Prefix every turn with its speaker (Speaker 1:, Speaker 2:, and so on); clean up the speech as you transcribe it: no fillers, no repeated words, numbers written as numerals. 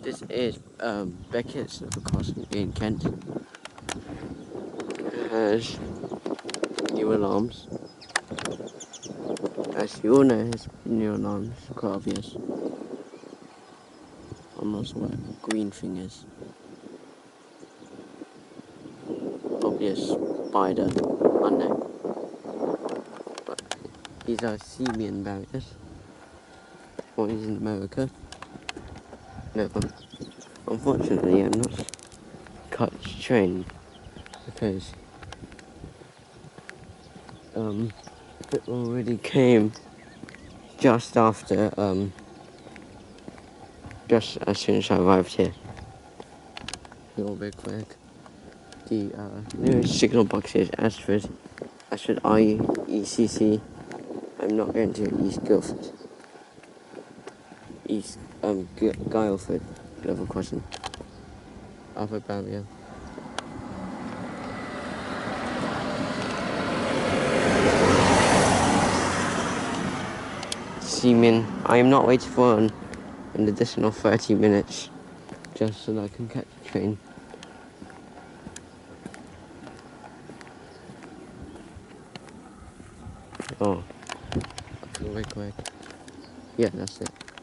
Speaker 1: This is Beckett's of course in Kent. It has new alarms. As you all know, it has new alarms, quite obvious. I'm not sure what the green thing is. Obvious spider, I know. But these are Siemens barriers. One is in America. No, unfortunately I'm not cut trained because it already came just after just as soon as I arrived here. Real big quick. The nearest signal box is Ashford IECC. I'm not going to East Guildford. East Guildford level crossing. Upper barrier. Seaman, I am not waiting for an additional 30 minutes just so that I can catch a train. Oh, very quick. Yeah, that's it.